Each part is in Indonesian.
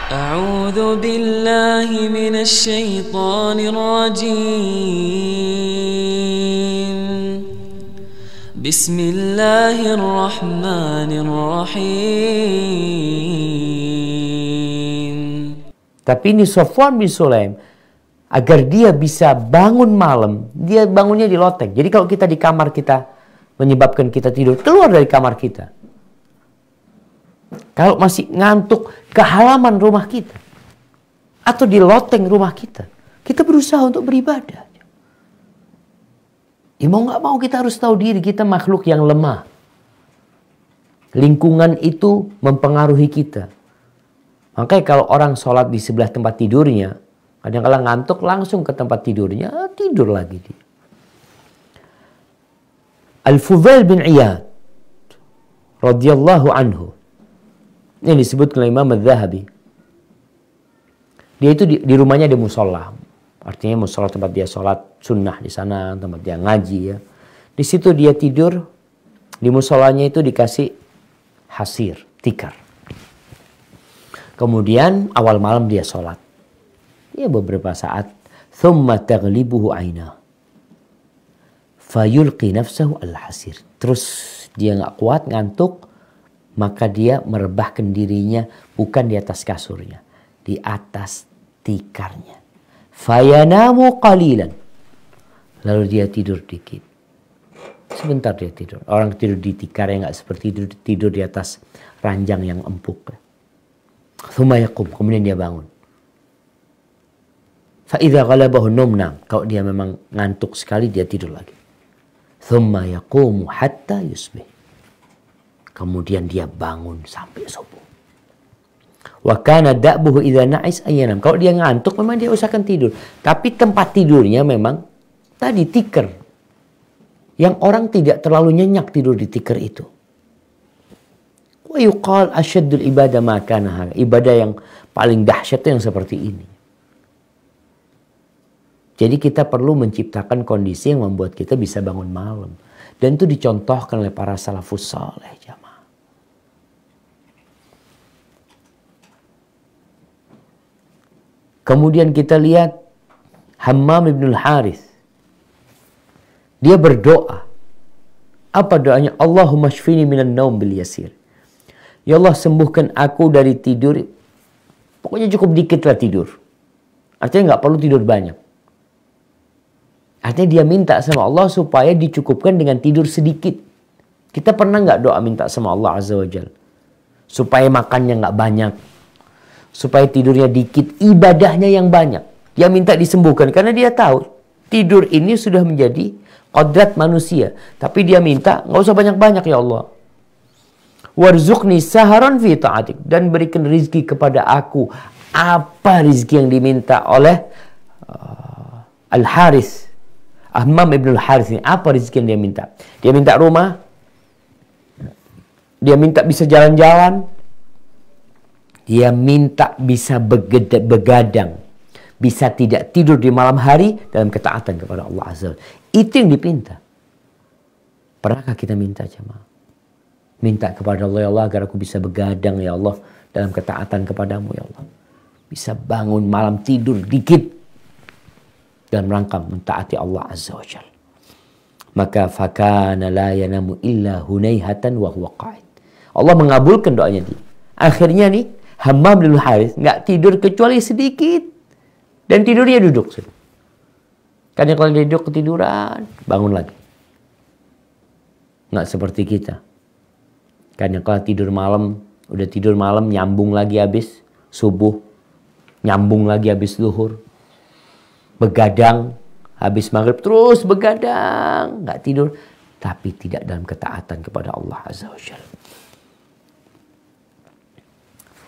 أعوذ بالله من الشيطان الرجيم بسم الله الرحمن الرحيم. Tapi ini Safwan bin Sulaim, agar dia bisa bangun malam, dia bangunnya di loteng. Jadi kalau kita di kamar kita, menyebabkan kita tidur, keluar dari kamar kita. Kalau masih ngantuk, ke halaman rumah kita. Atau di loteng rumah kita. Kita berusaha untuk beribadah. Ya mau gak mau kita harus tahu diri, kita makhluk yang lemah. Lingkungan itu mempengaruhi kita. Makanya kalau orang sholat di sebelah tempat tidurnya, kadang-kadang ngantuk langsung ke tempat tidurnya, tidur lagi dia. Al-Fudail bin Iyad radhiyallahu anhu, ini disebut oleh Imam Az-Zahabi. Dia itu di rumahnya ada musola. Artinya musola tempat dia sholat sunnah di sana, tempat dia ngaji ya. Di situ dia tidur, di musolanya itu dikasih hasir, tikar. Kemudian awal malam dia sholat. Ya beberapa saat. Thumma taghlibuhu aina. Fayulqi nafsahu al-hasir. Terus dia gak kuat, ngantuk. Maka dia merebahkan dirinya bukan di atas kasurnya. Di atas tikarnya. Fayanamu qalilan. Lalu dia tidur dikit. Sebentar dia tidur. Orang tidur di tikar yang gak seperti tidur di atas ranjang yang empuk. Thumma yaqum. Kemudian dia bangun. Fa'idha ghalabahu numnam. Kalau dia memang ngantuk sekali, dia tidur lagi. Thumma yaqumu hatta yusbih. Kemudian dia bangun sampai subuh. Wa kana da'buhu idza na'is ayyanam. Kalau dia ngantuk memang dia usahakan tidur. Tapi tempat tidurnya memang tadi tikar. Yang orang tidak terlalu nyenyak tidur di tikar itu. Wa yuqal asyaddul ibadah ma kana. Ibadah yang paling dahsyat itu yang seperti ini. Jadi kita perlu menciptakan kondisi yang membuat kita bisa bangun malam. Dan itu dicontohkan oleh para salafus saleh, jamaah. Kemudian kita lihat Hammam ibn al-Harith. Dia berdoa. Apa doanya? Allahumma shfini minan naum bil yasir. Ya Allah, sembuhkan aku dari tidur. Pokoknya cukup dikit lah tidur. Artinya nggak perlu tidur banyak. Artinya dia minta sama Allah supaya dicukupkan dengan tidur sedikit. Kita pernah nggak doa minta sama Allah Azza wa Jalla? Supaya makannya nggak banyak. Supaya tidurnya dikit, ibadahnya yang banyak. Dia minta disembuhkan karena dia tahu tidur ini sudah menjadi kodrat manusia. Tapi dia minta nggak usah banyak-banyak ya Allah. Warzuqni saharan fi ta'atik. Dan berikan rizki kepada aku. Apa rizki yang diminta oleh Al-Harith? Hammam ibn al-Harith ini. Apa rizki yang dia minta? Dia minta rumah. Dia minta bisa jalan-jalan. Dia minta bisa begadang. Bisa tidak tidur di malam hari dalam ketaatan kepada Allah Azza wa Jalla. Itu yang dipinta. Pernahkah kita minta jemaah? Minta kepada Allah, ya Allah, agar aku bisa begadang ya Allah dalam ketaatan kepadamu ya Allah. Bisa bangun malam tidur dikit dalam rangka mentaati Allah Azza wa Jalla. Maka fakana la yanamu illa hunaihatan wa huwa qa'id. Allah mengabulkan doanya dia. Akhirnya nih Hammam bin Harith nggak tidur kecuali sedikit dan tidurnya duduk. Karena kalau dia duduk ketiduran, bangun lagi. Nggak seperti kita. Karena kalau tidur malam, udah tidur malam nyambung lagi habis subuh, nyambung lagi habis zuhur, begadang habis maghrib terus begadang, nggak tidur, tapi tidak dalam ketaatan kepada Allah Azza wa Jalla.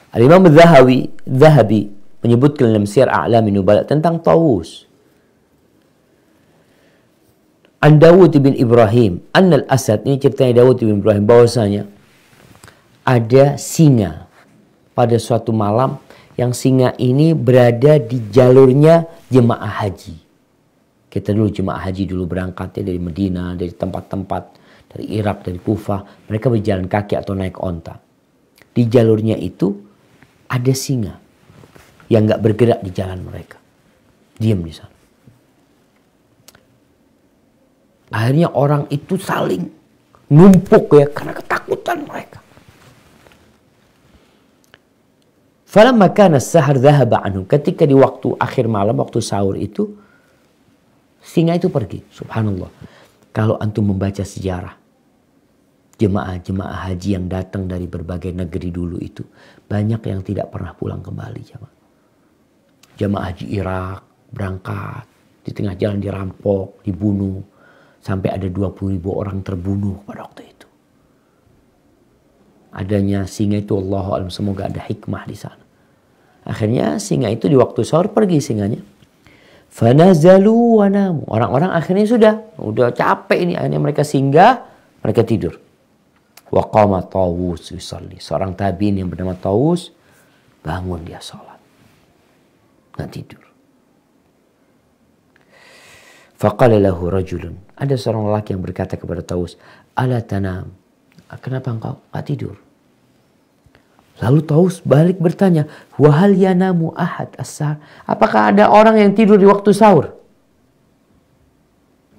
Al-Imam Zahabi menyebutkan dalam Siyar A'lamin Nubala tentang Tawus. An Dawud bin Ibrahim, Annal Asad, ini ceritanya Dawud bin Ibrahim, bahwasanya ada singa pada suatu malam yang singa ini berada di jalurnya jemaah haji. Kita dulu jemaah haji dulu berangkatnya dari Medina, dari tempat-tempat, dari Irak, dari Kufah. Mereka berjalan kaki atau naik onta. Di jalurnya itu ada singa. yang nggak bergerak di jalan mereka. Diam di sana. Akhirnya orang itu saling numpuk ya karena ketakutan mereka. Falamma kana as-sahar dhahaba anhum. Ketika di waktu akhir malam, waktu sahur itu, singa itu pergi. Subhanallah. Kalau antum membaca sejarah jemaah-jemaah haji yang datang dari berbagai negeri dulu itu, banyak yang tidak pernah pulang kembali. Jemaah haji Irak berangkat, di tengah jalan dirampok, dibunuh. Sampai ada 20.000 orang terbunuh pada waktu itu. Adanya singa itu, Allahu a'lam, semoga ada hikmah di sana. Akhirnya singa itu di waktu sahur pergi singanya. Fanazalu wa namu. Orang-orang akhirnya udah capek ini. Akhirnya mereka singgah, mereka tidur. Wa qama Tawus yusalli. Seorang tabi'in yang bernama Tawus bangun, dia salat. Nggak tidur. Faqala lahu rajulun. Ada seorang lelaki yang berkata kepada Tawus, ala tanam. Kenapa engkau nggak tidur? Lalu Tawus balik bertanya, wahal yanamu ahad as-sahar. Apakah ada orang yang tidur di waktu sahur?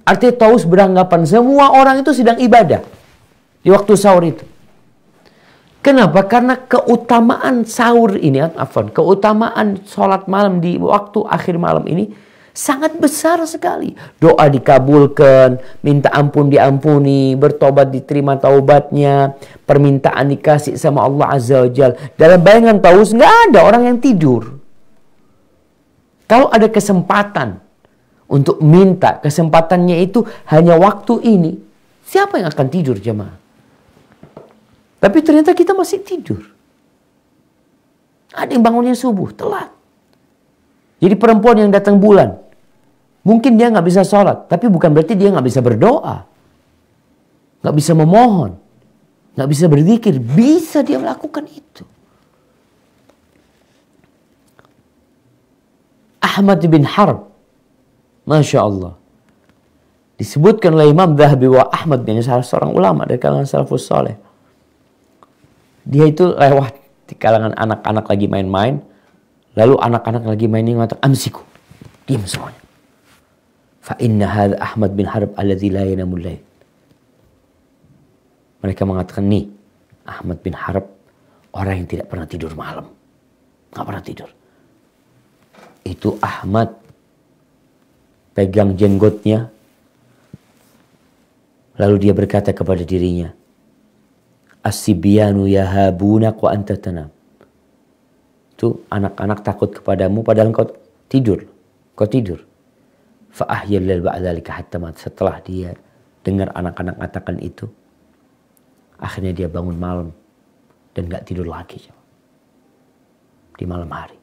Artinya Tawus beranggapan semua orang itu sedang ibadah di waktu sahur itu. Kenapa? Karena keutamaan sahur ini, keutamaan sholat malam di waktu akhir malam ini sangat besar sekali. Doa dikabulkan, minta ampun diampuni, bertobat diterima taubatnya, permintaan dikasih sama Allah Azza wa Jalla. Dalam bayangan Tawus nggak ada orang yang tidur. Kalau ada kesempatan untuk minta, kesempatannya itu hanya waktu ini, siapa yang akan tidur jemaah? Tapi ternyata kita masih tidur. Ada yang bangunnya subuh, telat. Jadi perempuan yang datang bulan, mungkin dia nggak bisa sholat, tapi bukan berarti dia nggak bisa berdoa, nggak bisa memohon, nggak bisa berzikir. Bisa dia melakukan itu. Ahmad bin Harb, Masya Allah, disebutkan oleh Imam Dhahabi wa Ahmad bin salah seorang ulama dari kalangan salafus saleh. Dia itu lewat di kalangan anak-anak lagi main-main. Lalu anak-anak lagi main ini mengatakan, amsiku, diam semuanya. Fa inna hadha Ahmad bin Harb alladzi la yanamul lail. Mereka mengatakan, nih Ahmad bin Harb, orang yang tidak pernah tidur malam. Nggak pernah tidur. Itu Ahmad pegang jenggotnya. Lalu dia berkata kepada dirinya, as-sibyanu yahabunak wa anta tanam. Itu anak-anak takut kepadamu padahal kau tidur. Kau tidur. Fa'ahyal lil ba'dhalika hatta mat. Setelah dia dengar anak-anak katakan itu, akhirnya dia bangun malam dan gak tidur lagi di malam hari.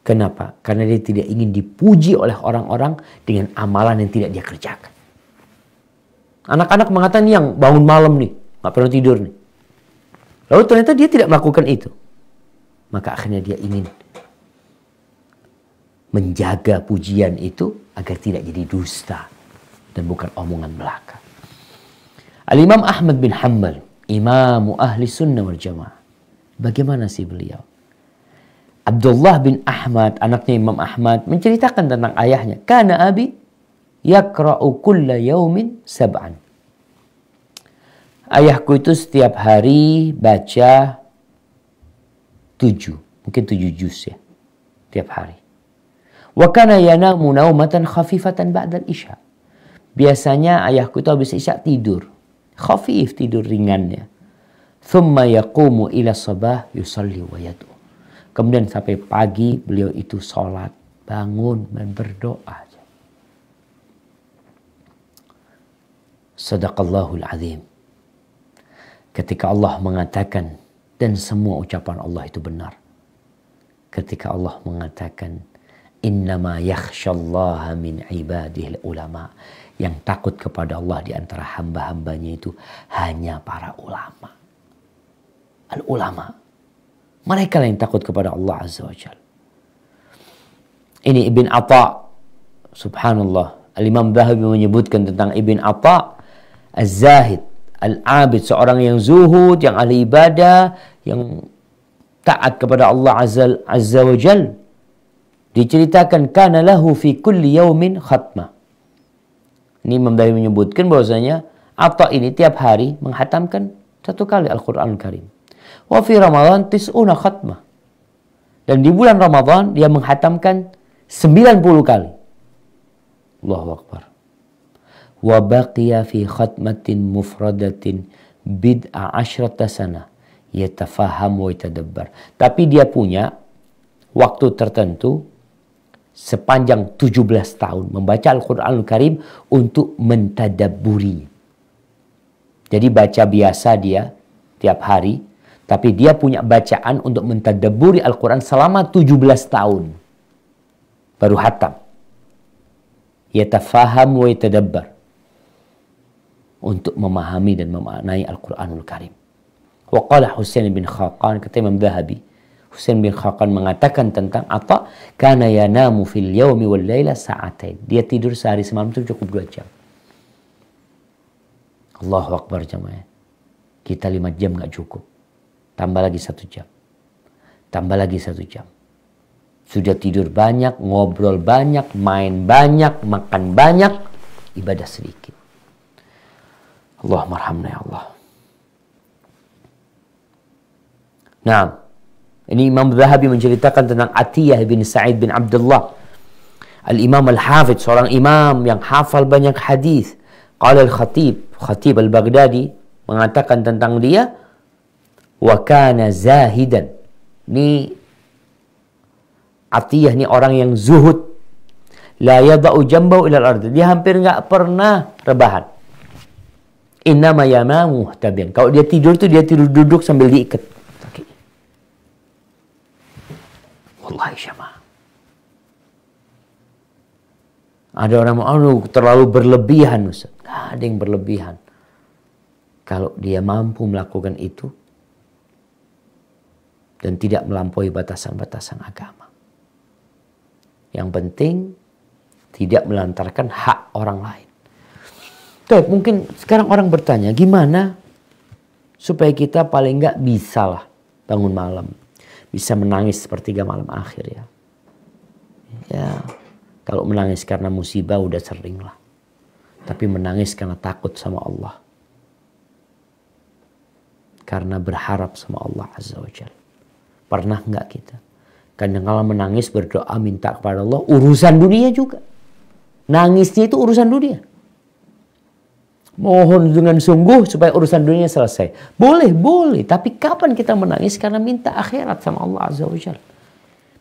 Kenapa? Karena dia tidak ingin dipuji oleh orang-orang dengan amalan yang tidak dia kerjakan. Anak-anak mengatakan yang bangun malam nih, gak pernah tidur nih. Lalu ternyata dia tidak melakukan itu. Maka akhirnya dia ingin menjaga pujian itu agar tidak jadi dusta dan bukan omongan belaka. Al-Imam Ahmad bin Hanbal, imamu ahli sunnah wal jamaah. Bagaimana sih beliau? Abdullah bin Ahmad, anaknya Imam Ahmad, menceritakan tentang ayahnya. Kana abi yakra'u kulla yaumin sab'an. Ayahku itu setiap hari baca 7, mungkin 7 juz ya, tiap hari. Wa kana yanamu naumatan khafifatan ba'dal isya. Biasanya ayahku itu habis isya tidur, khafif, tidur ringannya. Thumma yaqumu ila sabah yusalli wa yad'u. Kemudian sampai pagi beliau itu sholat, bangun dan berdoa. Sadaqallahul azim. Ketika Allah mengatakan, dan semua ucapan Allah itu benar. Ketika Allah mengatakan, innama yakhshallaha min ibadihil ulama. Yang takut kepada Allah di antara hamba-hambanya itu hanya para ulama. Al-ulama. Mereka yang takut kepada Allah Azza wa Jalla. Ini Ibn Atha. Subhanallah. Al-Imam Dhahabi menyebutkan tentang Ibn Atha. Az-Zahid. Al-Abid. Seorang yang zuhud, yang ahli ibadah, yang taat kepada Allah Azza wa Jal, diceritakan kana lahu fi kulli yaumin khatmah. Ini Imam Dhahabi menyebutkan bahwasanya Atha ini tiap hari menghatamkan 1 kali Al-Quran Karim. Wa fi Ramadan tis'una khatmah. Dan di bulan Ramadan dia menghatamkan 90 kali. Allahu Akbar. Wa baqiya fi khatmatin mufradatin bid'a asyrata sana yatafaham wa yatadabbar. Tapi dia punya waktu tertentu sepanjang 17 tahun membaca Al-Quranul Karim untuk mentadabburinya. Jadi baca biasa dia tiap hari, tapi dia punya bacaan untuk mentadabburi Al-Quran selama 17 tahun. Baru hatam. Yatafaham wa yatadabbar. Untuk memahami dan memaknai Al-Quranul Karim. Wa qala Husain bin Khaqan, kata Imam Dhahabi, Husain bin Khaqan mengatakan tentang Atha, kana yanamu fil yaumi wal laila sa'atain. Dia tidur sehari semalam itu cukup 2 jam. Allahu Akbar jemaah. Kita 5 jam nggak cukup. Tambah lagi 1 jam. Tambah lagi 1 jam. Sudah tidur banyak, ngobrol banyak, main banyak, makan banyak, ibadah sedikit. Allahumma arhamna ya Allah. Nah, ini Imam Dhahabi menceritakan tentang Atiyah bin Sa'id bin Abdullah. Al-Imam Al-Hafidh, seorang imam yang hafal banyak hadis. Qala Khatib Al-Baghdadi mengatakan tentang dia, wa kana zahidan. Ini Atiyah ini orang yang zuhud. La yada'u jambahu ila al-ard. Dia hampir enggak pernah rebahan. Innama yanamu muhtabian. Kalau dia tidur tuh dia tidur duduk sambil diikat kakinya. Wallahi syama. Ada orang terlalu berlebihan, Ustaz. Nggak ada yang berlebihan. Kalau dia mampu melakukan itu dan tidak melampaui batasan-batasan agama. Yang penting tidak melantarkan hak orang lain. Tuh, mungkin sekarang orang bertanya, gimana supaya kita paling nggak bisa lah bangun malam, bisa menangis sepertiga malam akhir ya. Ya, kalau menangis karena musibah udah sering lah. Tapi menangis karena takut sama Allah. Karena berharap sama Allah Azza wa Jalla. Pernah nggak kita? Kadang-kala menangis berdoa minta kepada Allah urusan dunia juga. Nangisnya itu urusan dunia. Mohon dengan sungguh supaya urusan dunia selesai. Boleh, boleh. Tapi kapan kita menangis karena minta akhirat sama Allah Azza wa Jalla.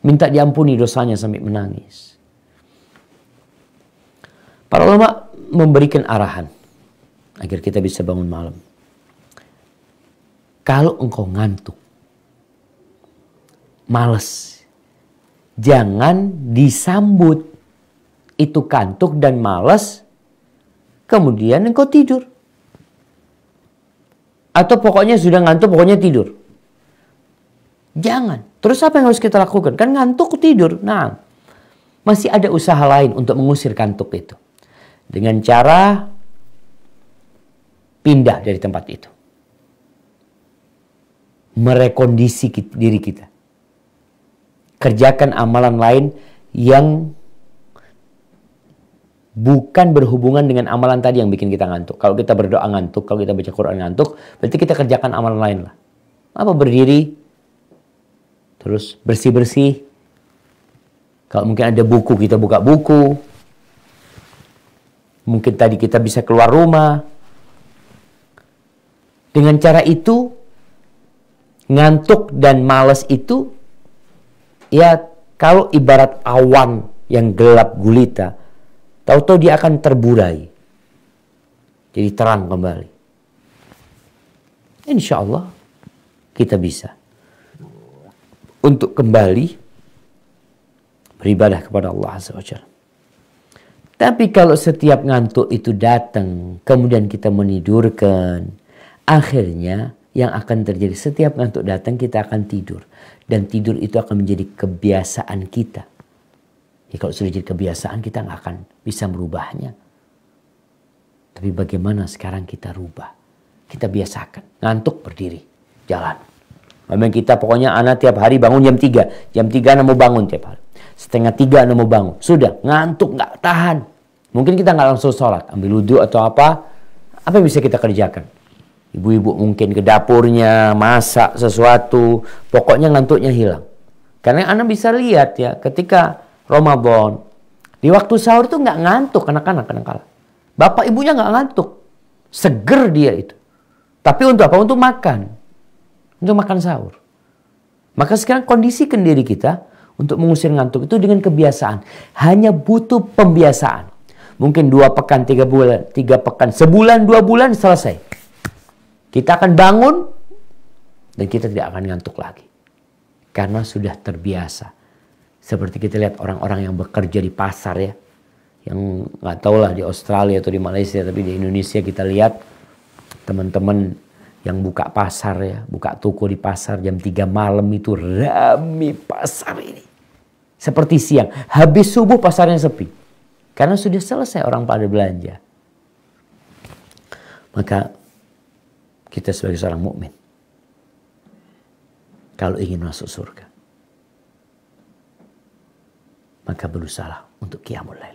Minta diampuni dosanya sampai menangis. Para ulama memberikan arahan agar kita bisa bangun malam. Kalau engkau ngantuk, malas, jangan disambut itu kantuk dan malas, kemudian engkau tidur. Atau pokoknya sudah ngantuk, pokoknya tidur. Jangan. Terus apa yang harus kita lakukan? Kan ngantuk tidur. Nah, masih ada usaha lain untuk mengusir kantuk itu. Dengan cara pindah dari tempat itu. Merekondisi diri kita. Kerjakan amalan lain yang bukan berhubungan dengan amalan tadi yang bikin kita ngantuk. Kalau kita berdoa ngantuk, kalau kita baca Quran ngantuk, berarti kita kerjakan amalan lain lah. Apa berdiri, terus bersih-bersih. Kalau mungkin ada buku, kita buka buku. Mungkin tadi kita bisa keluar rumah. Dengan cara itu, ngantuk dan malas itu, ya kalau ibarat awan yang gelap gulita, tahu-tahu dia akan terburai. Jadi terang kembali. Insya Allah kita bisa untuk kembali beribadah kepada Allah Azza wa Jalla. Tapi kalau setiap ngantuk itu datang, kemudian kita menidurkan, akhirnya yang akan terjadi setiap ngantuk datang kita akan tidur. Dan tidur itu akan menjadi kebiasaan kita. Ya kalau sudah jadi kebiasaan kita nggak akan bisa merubahnya. Tapi bagaimana sekarang kita rubah? Kita biasakan. Ngantuk berdiri, jalan. Memang kita pokoknya anak tiap hari bangun jam 3. Jam 3 anak mau bangun tiap hari. Setengah 3 anak mau bangun. Sudah, ngantuk, nggak tahan. Mungkin kita nggak langsung sholat. Ambil wudhu atau apa. Apa yang bisa kita kerjakan? Ibu-ibu mungkin ke dapurnya, masak sesuatu. Pokoknya ngantuknya hilang. Karena anak bisa lihat ya, ketika Ramadan, di waktu sahur tuh nggak ngantuk anak-anak kadang-kala. Bapak ibunya nggak ngantuk. Seger dia itu. Tapi untuk apa? Untuk makan. Untuk makan sahur. Maka sekarang kondisikan diri kita untuk mengusir ngantuk itu dengan kebiasaan. Hanya butuh pembiasaan. Mungkin 2 pekan, 3 bulan, 3 pekan, sebulan, 2 bulan selesai. Kita akan bangun dan kita tidak akan ngantuk lagi. Karena sudah terbiasa. Seperti kita lihat orang-orang yang bekerja di pasar ya. Yang nggak tahu lah di Australia atau di Malaysia, tapi di Indonesia kita lihat teman-teman yang buka pasar ya, buka toko di pasar jam 3 malam itu rame pasar ini. Seperti siang, habis subuh pasarnya sepi. Karena sudah selesai orang pada belanja. Maka kita sebagai seorang mukmin, kalau ingin masuk surga, maka berusaha untuk qiyamul lail.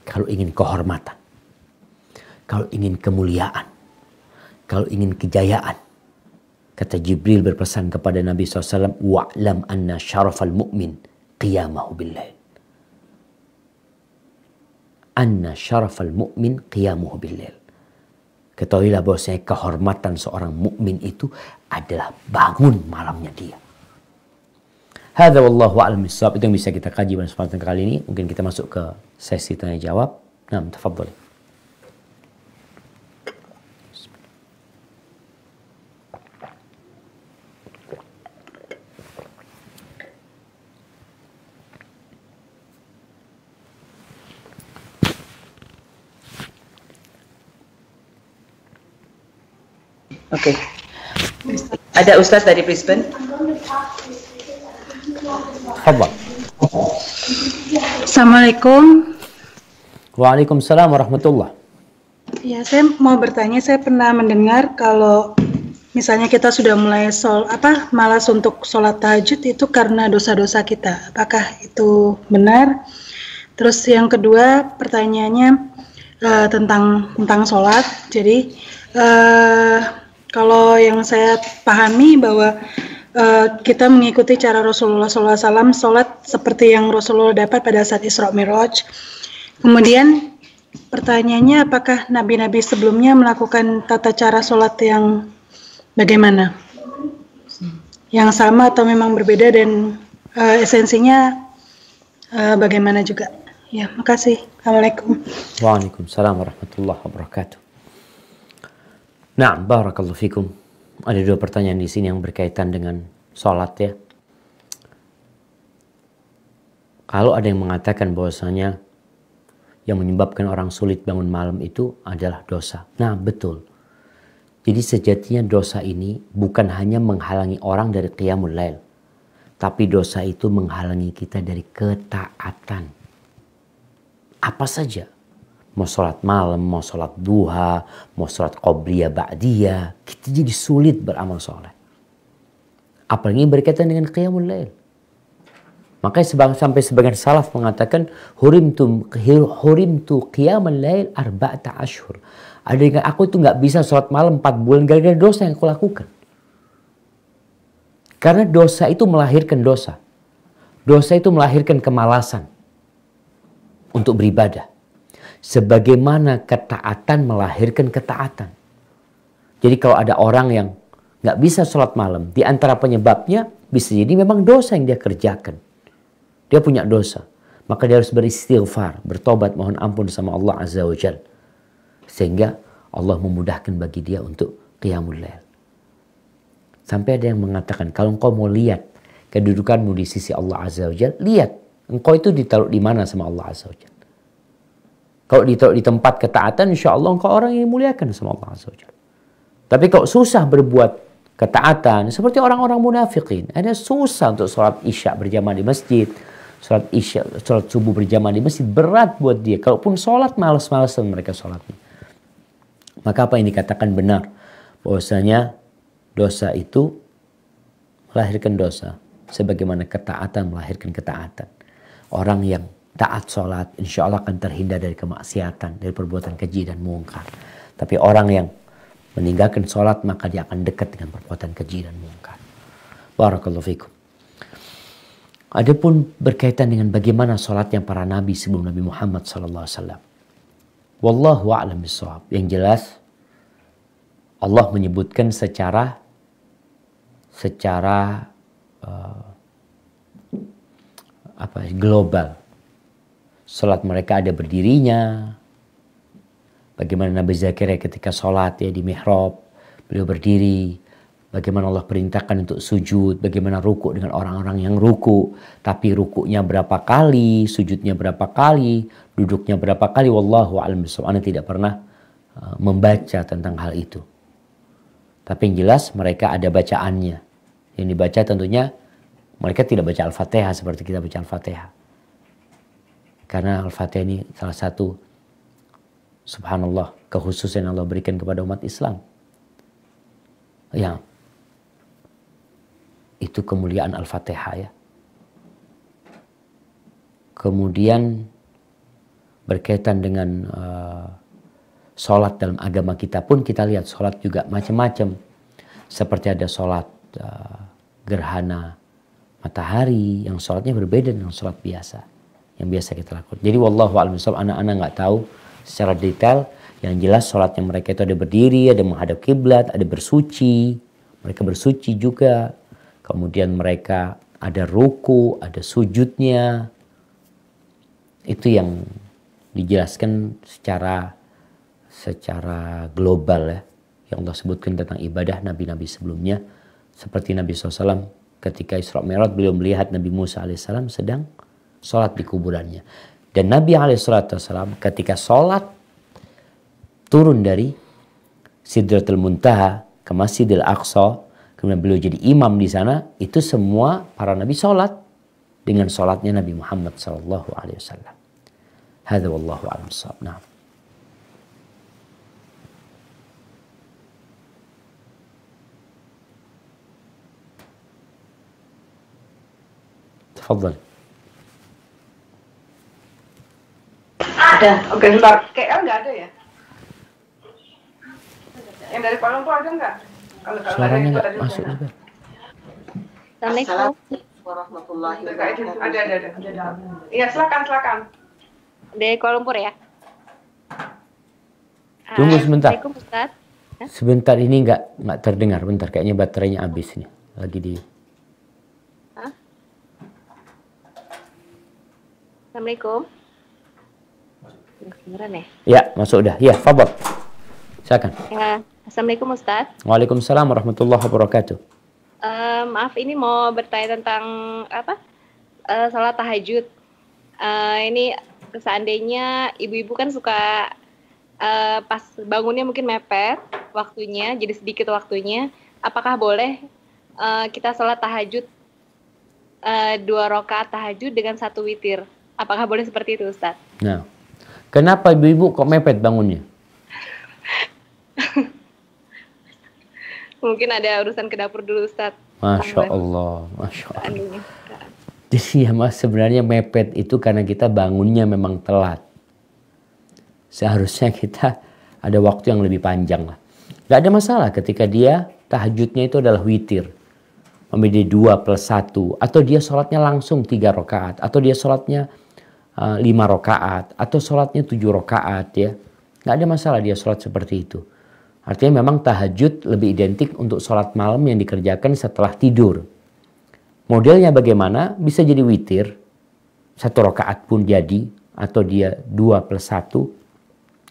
Kalau ingin kehormatan, kalau ingin kemuliaan, kalau ingin kejayaan, kata Jibril berpesan kepada Nabi SAW, wa'lam anna syarafal mu'min qiyamahu bil-lail. Anna syarafal mu'min qiyamuhu bil-lail. Ketahuilah bahwasanya kehormatan seorang mukmin itu adalah bangun malamnya dia. Hadza wallahu a'lam bissawab. Itu yang bisa kita kaji pada kesempatan kali ini. Mungkin kita masuk ke sesi tanya jawab. Nah, tafadhol. Oke. Ada Ustadz dari Brisbane. Tafadhol. Assalamualaikum. Waalaikumsalam warahmatullah. Ya, saya mau bertanya, saya pernah mendengar kalau misalnya kita sudah mulai malas untuk sholat tahajud itu karena dosa-dosa kita. Apakah itu benar? Terus yang kedua pertanyaannya tentang sholat. Jadi kalau yang saya pahami bahwa kita mengikuti cara Rasulullah SAW sholat seperti yang Rasulullah dapat pada saat Isra Mi'raj. Kemudian pertanyaannya, apakah nabi-nabi sebelumnya melakukan tata cara sholat yang bagaimana? Yang sama atau memang berbeda, dan esensinya bagaimana juga? Ya, makasih. Assalamualaikum. Waalaikumsalam warahmatullahi wabarakatuh. Nah, barakallahu fikum. Ada 2 pertanyaan di sini yang berkaitan dengan sholat ya. Kalau ada yang mengatakan bahwasanya yang menyebabkan orang sulit bangun malam itu adalah dosa. Nah, betul. Jadi sejatinya dosa ini bukan hanya menghalangi orang dari qiyamul lail, tapi dosa itu menghalangi kita dari ketaatan. Apa saja. Mau sholat malam, mau sholat duha, mau sholat qobliyah, ba'diyah. Kita jadi sulit beramal soleh. Apalagi berkaitan dengan qiyamul lail. Makanya sampai sebagian salaf mengatakan, hurimtu qiyamul lail arba'ata ashhur. Ada yang aku itu nggak bisa sholat malam 4 bulan gara-gara dosa yang aku lakukan. Karena dosa itu melahirkan dosa. Dosa itu melahirkan kemalasan untuk beribadah. Sebagaimana ketaatan melahirkan ketaatan. Jadi kalau ada orang yang nggak bisa sholat malam, di antara penyebabnya bisa jadi memang dosa yang dia kerjakan. Dia punya dosa, maka dia harus beristighfar, bertobat, mohon ampun sama Allah Azza wa Jalla, sehingga Allah memudahkan bagi dia untuk qiyamul lail. Sampai ada yang mengatakan, kalau engkau mau lihat kedudukanmu di sisi Allah Azza wa Jalla, lihat engkau itu ditaruh di mana sama Allah Azza wa Jalla. Kalau ditaruh di tempat ketaatan, insya Allah engkau orang yang dimuliakan sama Allah Azza wa Jalla. Tapi kalau susah berbuat ketaatan, seperti orang-orang munafikin, ada susah untuk sholat isya berjamaah di masjid, sholat isya, sholat subuh berjamaah di masjid, berat buat dia. Kalaupun sholat, malas-malasan mereka sholatnya. Maka apa yang dikatakan benar, bahwasanya dosa itu melahirkan dosa. Sebagaimana ketaatan melahirkan ketaatan. Orang yang taat sholat, insya Allah akan terhindar dari kemaksiatan, dari perbuatan keji dan mungkar. Tapi orang yang meninggalkan sholat, maka dia akan dekat dengan perbuatan keji dan mungkar. Barakallahu fikum. Adapun berkaitan dengan bagaimana sholatnya para nabi sebelum Nabi Muhammad SAW. Wallahu a'lam bishawab. Yang jelas, Allah menyebutkan secara global. Sholat mereka ada berdirinya. Bagaimana Nabi Zakaria ketika sholat ya di mihrab, beliau berdiri. Bagaimana Allah perintahkan untuk sujud, bagaimana ruku dengan orang-orang yang ruku. Tapi rukunya berapa kali, sujudnya berapa kali, duduknya berapa kali. Wallahu a'lam bishawab. Ana tidak pernah membaca tentang hal itu. Tapi yang jelas mereka ada bacaannya. Yang dibaca tentunya mereka tidak baca Al-Fatihah seperti kita baca Al-Fatihah. Karena Al-Fatihah ini salah satu, subhanallah, kekhususan yang Allah berikan kepada umat Islam. Ya, itu kemuliaan Al-Fatihah ya. Kemudian berkaitan dengan sholat dalam agama kita pun kita lihat sholat juga macam-macam. Seperti ada sholat gerhana matahari yang sholatnya berbeda dengan sholat biasa yang biasa kita lakukan. Jadi wallahu a'lam bishawab, anak-anak nggak tahu secara detail. Yang jelas sholatnya mereka itu ada berdiri, ada menghadap kiblat, ada bersuci. Mereka bersuci juga. Kemudian mereka ada ruku, ada sujudnya. Itu yang dijelaskan secara global ya. Yang Allah sebutkan tentang ibadah nabi-nabi sebelumnya. Seperti Nabi SAW ketika Isra Mi'raj beliau melihat Nabi Musa alaihissalam sedang sholat di kuburannya. Dan Nabi alaihissalam ketika sholat turun dari Sidratul Muntaha ke Masjidil Aqsa, kemudian beliau jadi imam di sana, itu semua para nabi sholat dengan sholatnya Nabi Muhammad SAW. Hadza wallahu a'lam bishawab. Nah. Tafadhal. Ada. Oke, sebentar. KL nggak ada ya? Yang dari Kuala Lumpur ada nggak? Kalau Suaranya nggak masuk juga. Assalamualaikum warahmatullahi wabarakatuh. Ada. Iya, silakan. Dari Kuala Lumpur ya? Tunggu sebentar. Assalamualaikum Ustaz. Sebentar, ini nggak terdengar. Bentar, kayaknya baterainya habis nih. Lagi di. Hah? Assalamualaikum. Kedengeran ya? Ya, masuk udah. Ya, fadhal. Silakan. Ya, Assalamualaikum Ustaz. Waalaikumsalam warahmatullahi wabarakatuh. Maaf, ini mau bertanya tentang sholat tahajud. Ini seandainya ibu-ibu kan suka pas bangunnya mungkin mepet waktunya, jadi sedikit waktunya. Apakah boleh kita sholat tahajud 2 rakaat tahajud dengan 1 witir? Apakah boleh seperti itu, Ustaz? Nah, kenapa ibu-ibu kok mepet bangunnya? Mungkin ada urusan ke dapur dulu, Ustaz. Masya Allah, Masya Allah. Jadi ya mas, sebenarnya mepet itu karena kita bangunnya memang telat. Seharusnya kita ada waktu yang lebih panjang lah. Gak ada masalah ketika dia tahajudnya itu adalah witir. Memilih 2 plus 1. Atau dia sholatnya langsung 3 rakaat. Atau dia sholatnya 5 rakaat. Atau sholatnya 7 rakaat ya. Gak ada masalah dia sholat seperti itu. Artinya memang tahajud lebih identik untuk sholat malam yang dikerjakan setelah tidur. Modelnya bagaimana? Bisa jadi witir. 1 rakaat pun jadi. Atau dia 2 plus 1.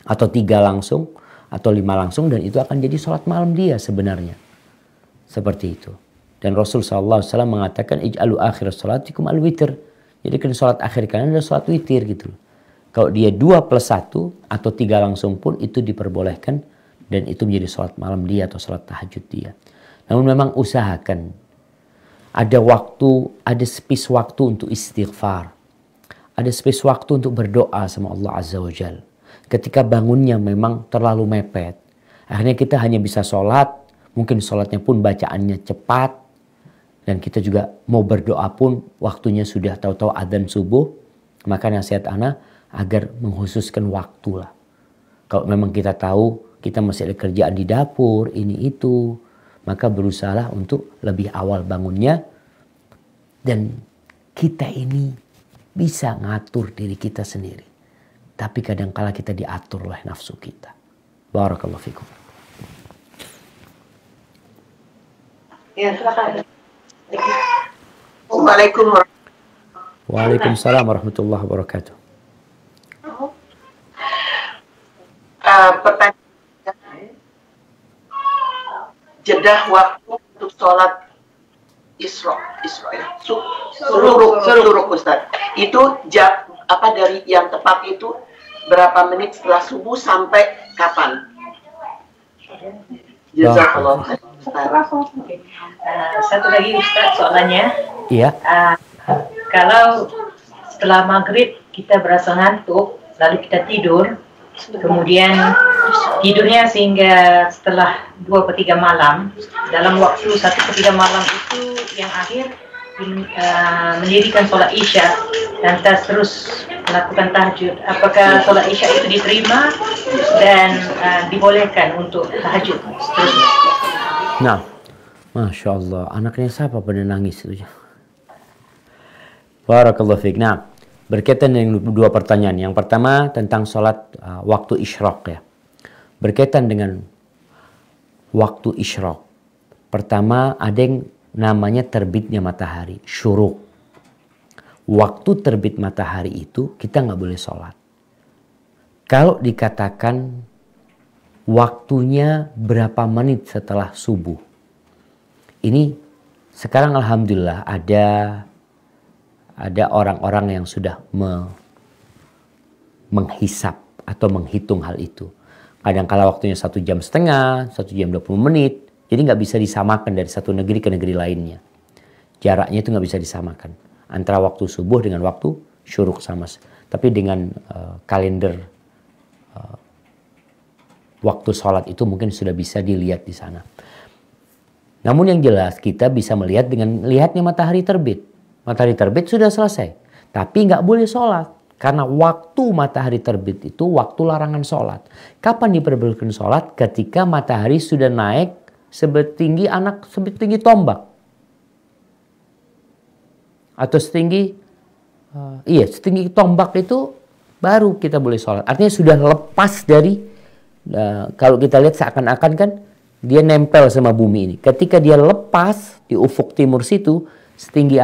Atau 3 langsung. Atau 5 langsung. Dan itu akan jadi sholat malam dia sebenarnya. Seperti itu. Dan Rasul SAW mengatakan, ij'alu akhir sholatikum al-witir. Jadi kan sholat akhir kalian adalah sholat witir gitu. Kalau dia 2 plus 1 atau 3 langsung pun itu diperbolehkan. Dan itu menjadi sholat malam dia atau sholat tahajud dia. Namun memang usahakan. Ada waktu, ada space waktu untuk istighfar. Ada space waktu untuk berdoa sama Allah Azza wa Jal. Ketika bangunnya memang terlalu mepet. Akhirnya kita hanya bisa sholat. Mungkin sholatnya pun bacaannya cepat. Dan kita juga mau berdoa pun waktunya sudah tahu-tahu adzan subuh. Maka nasihat ana agar mengkhususkan waktu lah. Kalau memang kita tahu kita masih ada kerjaan di dapur, ini itu, maka berusahalah untuk lebih awal bangunnya. Dan kita ini bisa ngatur diri kita sendiri. Tapi kadangkala kita diatur oleh nafsu kita. Barakallahu fikum. Ya, silakan. Assalamualaikum. Waalaikumsalam warahmatullahi wabarakatuh. Pertanyaan, jedah waktu untuk sholat Isra ya, suruk Ustaz. Itu dari yang tepat itu berapa menit setelah subuh sampai kapan? Jazakallah. Satu lagi Ustaz soalannya. Iya. Kalau setelah maghrib kita berasa ngantuk, lalu kita tidur, kemudian tidurnya sehingga setelah 2/3 malam, dalam waktu 1/3 malam itu yang akhir mendirikan sholat isya dan kita terus melakukan tahajud. Apakah sholat isya itu diterima dan dibolehkan untuk tahajud seterusnya? Nah, Masya Allah, anaknya siapa pada nangis itu? Barakallahu fiik. Nah, berkaitan dengan dua pertanyaan. Yang pertama tentang sholat waktu isyraq ya. Berkaitan dengan waktu isyraq. Pertama ada yang namanya terbitnya matahari, syuruk. Waktu terbit matahari itu kita nggak boleh sholat. Kalau dikatakan waktunya berapa menit setelah subuh. Ini sekarang alhamdulillah ada orang-orang yang sudah menghisap atau menghitung hal itu. Kadang-kala waktunya 1,5 jam, 1 jam 20 menit. Jadi nggak bisa disamakan dari satu negeri ke negeri lainnya. Jaraknya itu nggak bisa disamakan. Antara waktu subuh dengan waktu syuruk sama. Tapi dengan kalender waktu sholat itu mungkin sudah bisa dilihat di sana. Namun yang jelas kita bisa melihat dengan lihatnya matahari terbit. Matahari terbit sudah selesai. Tapi nggak boleh sholat. Karena waktu matahari terbit itu waktu larangan sholat. Kapan diperbolehkan sholat? Ketika matahari sudah naik setinggi tombak. Atau setinggi tombak itu baru kita boleh sholat. Artinya sudah lepas dari, kalau kita lihat seakan-akan kan dia nempel sama bumi ini. Ketika dia lepas di ufuk timur situ, setinggi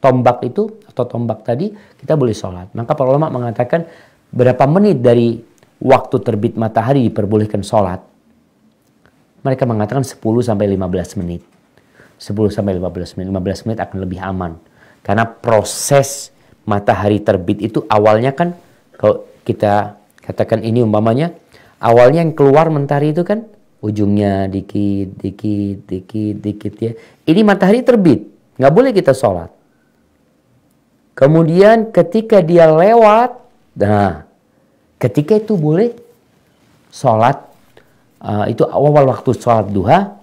tombak itu atau tombak tadi, kita boleh sholat. Maka para ulama mengatakan berapa menit dari waktu terbit matahari diperbolehkan sholat. Mereka mengatakan 10-15 menit. 10-15 menit. 15 menit akan lebih aman. Karena proses matahari terbit itu awalnya kan, kalau kita katakan ini umpamanya, awalnya yang keluar mentari itu kan ujungnya dikit ya. Ini matahari terbit, nggak boleh kita sholat. Kemudian ketika dia lewat, nah ketika itu boleh sholat. Itu awal waktu sholat duha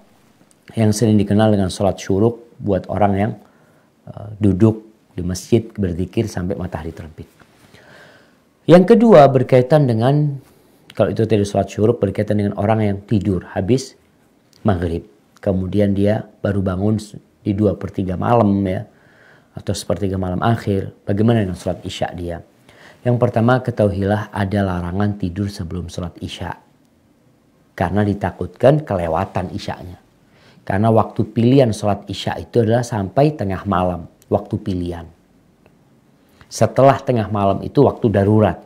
yang sering dikenal dengan sholat syuruk buat orang yang duduk di masjid berzikir sampai matahari terbit. Yang kedua berkaitan dengan, kalau itu tadi sholat syuruk, berkaitan dengan orang yang tidur habis maghrib. Kemudian dia baru bangun di 2/3 malam ya. Atau 1/3 malam akhir. Bagaimana dengan sholat isya dia? Yang pertama ketahuilah ada larangan tidur sebelum sholat isya. Karena ditakutkan kelewatan isyanya. Karena waktu pilihan sholat isya itu adalah sampai tengah malam. Waktu pilihan. Setelah tengah malam itu waktu darurat.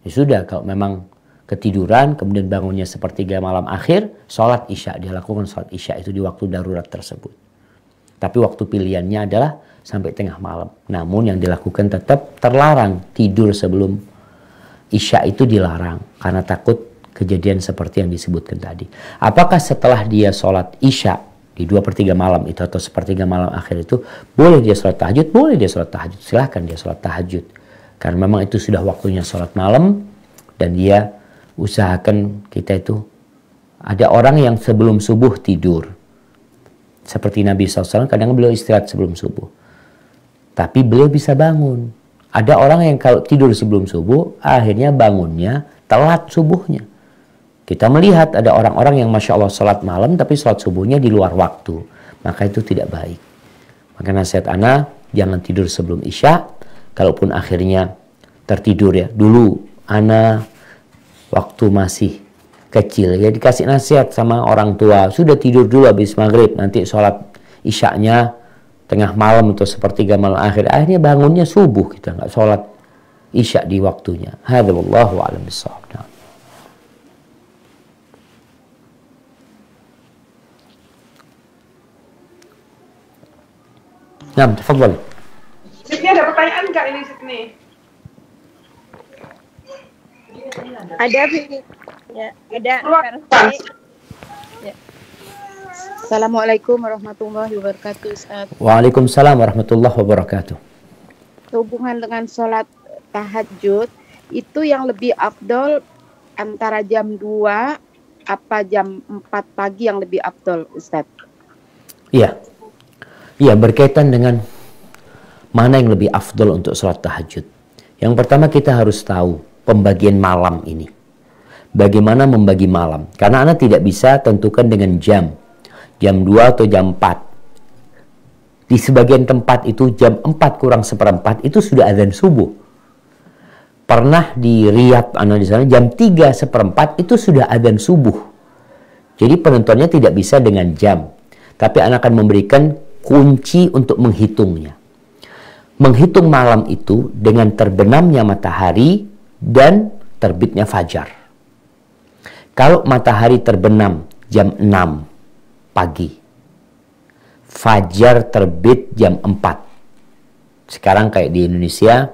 Ya sudah, kalau memang ketiduran, kemudian bangunnya 1/3 malam akhir, sholat isya. Dia lakukan sholat isya itu di waktu darurat tersebut. Tapi waktu pilihannya adalah sampai tengah malam. Namun yang dilakukan tetap terlarang. Tidur sebelum isya itu dilarang. Karena takut kejadian seperti yang disebutkan tadi. Apakah setelah dia sholat isya di 2/3 malam itu atau 1/3 malam akhir itu boleh dia sholat tahajud? Boleh dia sholat tahajud. Silahkan dia sholat tahajud. Karena memang itu sudah waktunya sholat malam. Dan dia usahakan kita itu, ada orang yang sebelum subuh tidur. Seperti Nabi SAW, kadang beliau istirahat sebelum subuh. Tapi beliau bisa bangun. Ada orang yang kalau tidur sebelum subuh, akhirnya bangunnya telat subuhnya. Kita melihat ada orang-orang yang Masya Allah sholat malam, tapi sholat subuhnya di luar waktu. Maka itu tidak baik. Maka nasihat ana, jangan tidur sebelum isya. Kalaupun akhirnya tertidur ya. Dulu ana waktu masih kecil ya dikasih nasihat sama orang tua, sudah tidur dulu habis maghrib, nanti sholat isyaknya tengah malam atau sepertiga malam akhir. Akhirnya bangunnya subuh, kita nggak sholat isya di waktunya. Hadza wallahu a'lam bissawab. Nah, tafadhal. Sydney ada pertanyaan nggak ini Sydney? Ada ya, ada. Ya. Assalamualaikum warahmatullahi wabarakatuh, Ustaz. Waalaikumsalam warahmatullahi wabarakatuh. Hubungan dengan sholat tahajud itu yang lebih afdol antara jam 2 apa jam 4 pagi yang lebih afdol, Ustaz? Iya. Iya, berkaitan dengan mana yang lebih afdol untuk sholat tahajud. Yang pertama kita harus tahu pembagian malam ini. Bagaimana membagi malam? Karena Anda tidak bisa tentukan dengan jam 2 atau jam 4. Di sebagian tempat itu jam 4 kurang seperempat itu sudah azan subuh. Pernah di Riyadh, Anda di sana jam 3 seperempat itu sudah azan subuh. Jadi penentuannya tidak bisa dengan jam. Tapi Anda akan memberikan kunci untuk menghitungnya. Menghitung malam itu dengan terbenamnya matahari dan terbitnya fajar. Kalau matahari terbenam jam 6 pagi, fajar terbit jam 4. Sekarang kayak di Indonesia,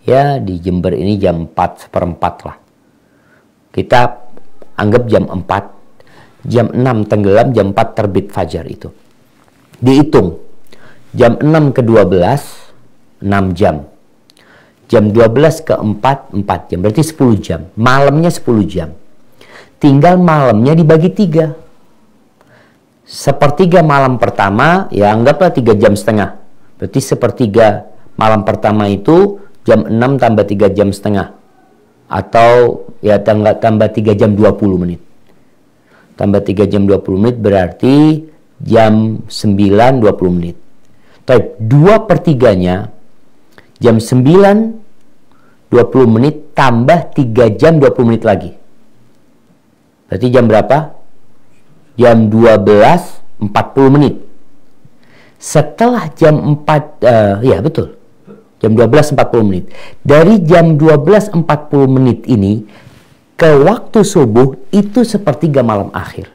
ya di Jember ini jam 4 seperempat lah. Kita anggap jam 4, jam 6 tenggelam, jam 4 terbit fajar itu. Dihitung, jam 6 ke 12, 6 jam. Jam 12 ke 4, 4 jam. Berarti 10 jam. Malamnya 10 jam. Tinggal malamnya dibagi 3. Sepertiga malam pertama, ya anggaplah 3 jam setengah. Berarti sepertiga malam pertama itu jam 6 tambah 3 jam setengah. Atau ya tambah 3 jam 20 menit. Tambah 3 jam 20 menit berarti jam 9 20 menit. Tapi 2/3-nya jam 9 20 menit tambah 3 jam 20 menit lagi. Berarti jam berapa? Jam 12 40 menit. Setelah jam 4 ya betul. Jam 12 40 menit. Dari jam 12 40 menit ini ke waktu subuh itu sepertiga malam akhir.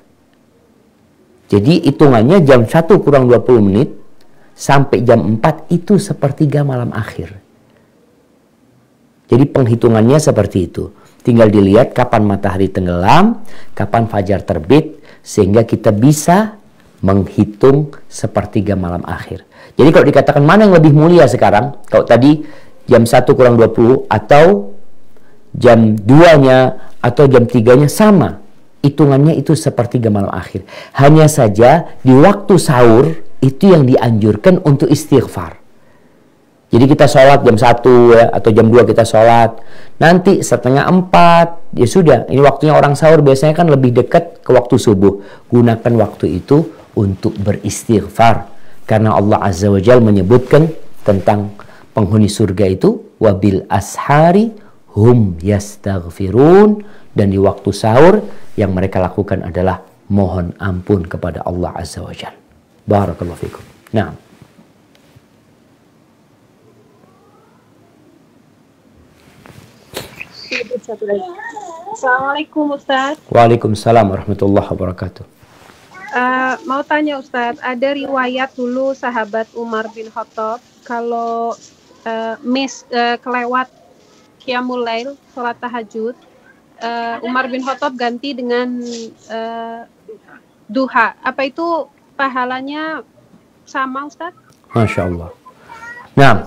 Jadi hitungannya jam 1 kurang 20 menit sampai jam 4 itu sepertiga malam akhir. Jadi penghitungannya seperti itu. Tinggal dilihat kapan matahari tenggelam, kapan fajar terbit, sehingga kita bisa menghitung sepertiga malam akhir. Jadi kalau dikatakan mana yang lebih mulia sekarang, kalau tadi jam 1 kurang 20 atau jam 2-nya atau jam 3-nya sama. Hitungannya itu sepertiga malam akhir. Hanya saja di waktu sahur itu yang dianjurkan untuk istighfar. Jadi kita sholat jam 1 ya, atau jam 2 kita sholat. Nanti setengah 4, ya sudah. Ini waktunya orang sahur biasanya kan lebih dekat ke waktu subuh. Gunakan waktu itu untuk beristighfar. Karena Allah Azza wa Jalla menyebutkan tentang penghuni surga itu. Wabil ashari hum yastaghfirun. Dan di waktu sahur yang mereka lakukan adalah mohon ampun kepada Allah Azza wa Jalla. Barakallahu fikum. Nah. Satu lagi. Assalamualaikum Ustaz. Waalaikumsalam warahmatullahi wabarakatuh. Mau tanya Ustaz, ada riwayat dulu sahabat Umar bin Khattab kalau kelewat Qiyamul Lail, sholat tahajud, Umar bin Khattab ganti dengan duha. Apa itu pahalanya sama Ustaz? Masya Allah. Nah,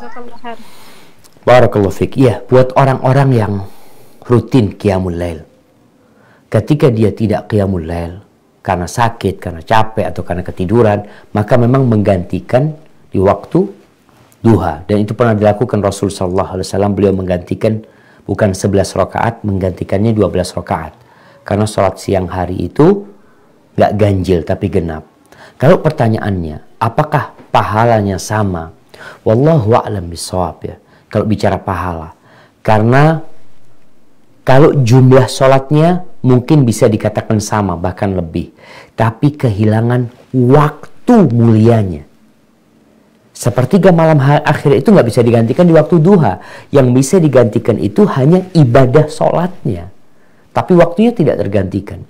barakallahu fiik. Ya, buat orang-orang yang rutin Qiyamul Lail. Ketika dia tidak Qiyamul Lail, karena sakit, karena capek, atau karena ketiduran, maka memang menggantikan di waktu duha. Dan itu pernah dilakukan Rasul sallallahu alaihi wasallam. Beliau menggantikan bukan 11 rakaat, menggantikannya 12 rakaat. Karena sholat siang hari itu nggak ganjil tapi genap. Kalau pertanyaannya, apakah pahalanya sama? Wallahu a'lam bishawab ya. Kalau bicara pahala, karena kalau jumlah sholatnya mungkin bisa dikatakan sama, bahkan lebih. Tapi kehilangan waktu mulianya. Sepertiga malam akhir itu nggak bisa digantikan di waktu duha. Yang bisa digantikan itu hanya ibadah sholatnya. Tapi waktunya tidak tergantikan.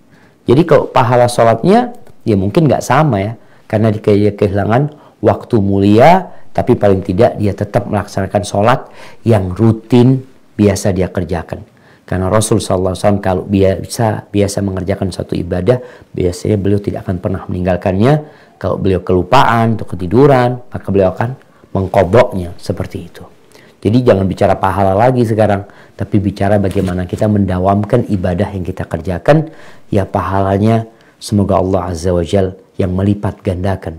Jadi kalau pahala sholatnya, ya mungkin nggak sama ya. Karena dia kehilangan waktu mulia, tapi paling tidak dia tetap melaksanakan sholat yang rutin biasa dia kerjakan. Karena Rasul SAW kalau biasa mengerjakan satu ibadah, biasanya beliau tidak akan pernah meninggalkannya. Kalau beliau kelupaan atau ketiduran, maka beliau akan mengqadha'nya seperti itu. Jadi jangan bicara pahala lagi sekarang, tapi bicara bagaimana kita mendawamkan ibadah yang kita kerjakan, ya pahalanya semoga Allah Azza wa Jal yang melipat gandakan.